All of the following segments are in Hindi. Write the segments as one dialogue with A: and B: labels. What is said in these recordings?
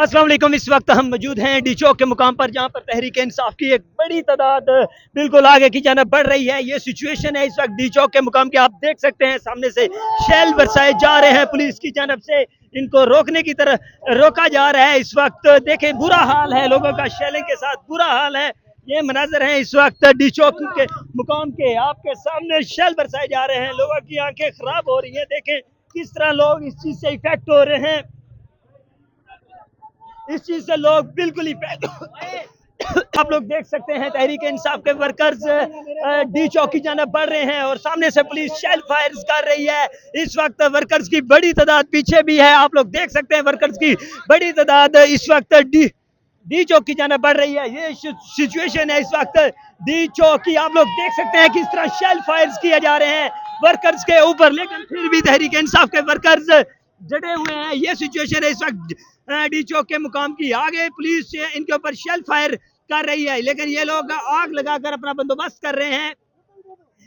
A: अस्सलाम वालेकुम। इस वक्त हम मौजूद हैं डी चौक के मुकाम पर, जहां पर तहरीक इंसाफ की एक बड़ी तादाद बिल्कुल आगे की जानिब बढ़ रही है। ये सिचुएशन है इस वक्त डी चौक के मुकाम की। आप देख सकते हैं सामने से शेल बरसाए जा रहे हैं पुलिस की जानिब से। इनको रोकने की तरह रोका जा रहा है। इस वक्त देखें बुरा हाल है लोगों का, शेलिंग के साथ बुरा हाल है। ये मनाजर हैं इस वक्त डी चौक के मुकाम के। आपके सामने शेल बरसाए जा रहे हैं, लोगों की आंखें खराब हो रही हैं। देखें किस तरह लोग इस चीज से इफेक्ट हो रहे हैं। इस चीज से लोग बिल्कुल ही आप लोग देख सकते हैं तहरीक इंसाफ के वर्कर्स डी चौक की जानिब बढ़ रहे हैं और सामने से पुलिस शेल फायर्स कर रही है। इस वक्त वर्कर्स की बड़ी तादाद पीछे भी है। आप लोग देख सकते हैं वर्कर्स की बड़ी तादाद इस वक्त डी चौक की जानिब बढ़ रही है। ये सिचुएशन है इस वक्त डी चौक की। आप लोग देख सकते हैं किस तरह शेल फायर्स किए जा रहे हैं वर्कर्स के ऊपर, लेकिन फिर भी तहरीक इंसाफ के वर्कर्स जड़े हुए हैं। ये सिचुएशन है इस वक्त डी चौक के मुकाम की। आगे पुलिस इनके ऊपर शेल फायर कर रही है, लेकिन ये लोग आग लगाकर अपना बंदोबस्त कर रहे हैं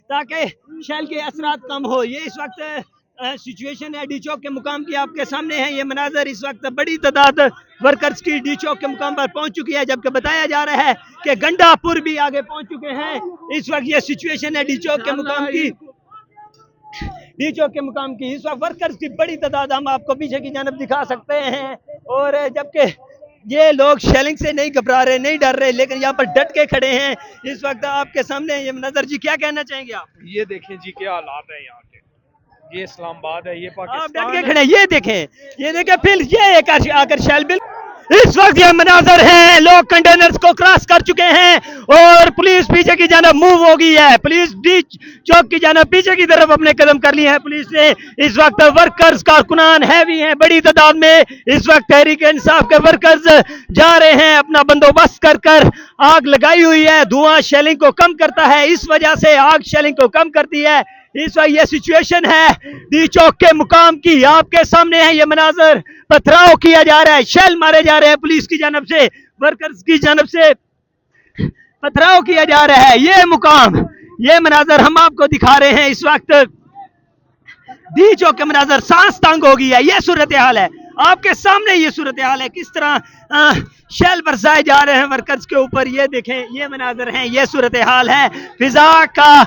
A: ताकि शेल के असरात कम हो। ये इस वक्त सिचुएशन है डी चौक के मुकाम की। आपके सामने है ये मनाजर। इस वक्त बड़ी तादाद वर्कर्स की डी चौक के मुकाम पर पहुंच चुकी है, जबकि बताया जा रहा है कि गंडापुर भी आगे पहुंच चुके हैं। इस वक्त ये सिचुएशन है डी चौक के मुकाम की। डी चौक के मुकाम की इस वक्त वर्कर्स की बड़ी तादाद हम आपको पीछे की जानिब दिखा सकते हैं। और जबकि ये लोग शेलिंग से नहीं घबरा रहे, नहीं डर रहे, लेकिन यहाँ पर डट के खड़े हैं। इस वक्त आपके सामने ये नजर जी, क्या कहना चाहेंगे आप?
B: ये देखें जी क्या हालात है यहाँ के। ये इस्लामाबाद है, ये
A: आप
B: पाकिस्तान
A: डट के खड़े हैं। ये देखें फिर ये आकर शेल बिल। इस वक्त ये मनाजर हैं, लोग कंटेनर्स को क्रॉस कर चुके हैं और पुलिस पीछे की जानिब मूव हो गई है। पुलिस डी चौक की जानिब पीछे की तरफ अपने कदम कर लिए हैं पुलिस ने। इस वक्त वर्कर्स कारकुनान हैवी हैं बड़ी तादाद में। इस वक्त तहरीक इंसाफ के वर्कर्स जा रहे हैं अपना बंदोबस्त कर कर। आग लगाई हुई है, धुआं शेलिंग को कम करता है, इस वजह से आग शेलिंग को कम करती है। इस वक्त ये सिचुएशन है डी चौक के मुकाम की। आपके सामने है ये मनाजर, पथराव किया जा रहा है, शेल मारे जा रहे हैं पुलिस की जानब से, वर्कर्स की जानब से पथराव किया जा रहा है। ये मुकाम, ये मनाजर हम आपको दिखा रहे हैं। इस वक्त डी चौक के मनाजर, सांस तंग हो गई है। ये सूरत हाल है, आपके सामने ये सूरत हाल है किस तरह शेल बरसाए जा रहे हैं वर्कर्स के ऊपर। ये देखें ये मनाजर हैं, ये सूरत हाल है। फिजा का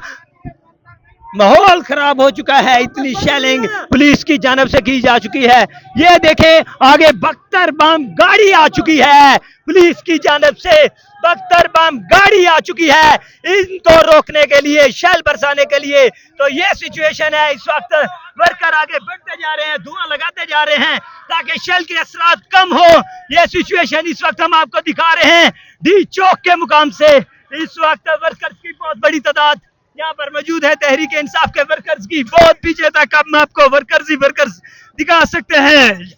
A: माहौल खराब हो चुका है, इतनी शेलिंग पुलिस की जानब से की जा चुकी है। ये देखें आगे बख्तर बम गाड़ी आ चुकी है, पुलिस की जानब से बख्तर बम गाड़ी आ चुकी है इनको रोकने के लिए, शेल बरसाने के लिए। तो ये सिचुएशन है इस वक्त। वर्कर आगे बढ़ते जा रहे हैं, धुआं लगाते जा रहे हैं ताकि शेल के असरात कम हो। ये सिचुएशन इस वक्त हम आपको दिखा रहे हैं डी चौक के मुकाम से। इस वक्त वर्कर्स की बहुत बड़ी तादाद यहाँ पर मौजूद है, तहरीक इंसाफ के वर्कर्स की। बहुत पीछे तक हम आपको वर्कर्स ही वर्कर्स दिखा सकते हैं।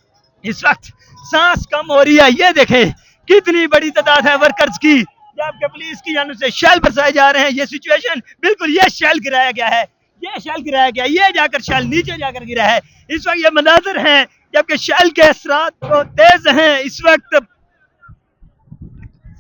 A: इस वक्त सांस कम हो रही है। ये देखें कितनी बड़ी तादाद है वर्कर्स की, जबकि पुलिस की जानब से शेल बरसाए जा रहे हैं। ये सिचुएशन बिल्कुल, ये शेल गिराया गया है, ये शेल गिराया गया, ये जाकर शेल नीचे जाकर गिरा है। इस वक्त ये मनाजर हैं, जबकि शेल के असरात तो तेज हैं। इस वक्त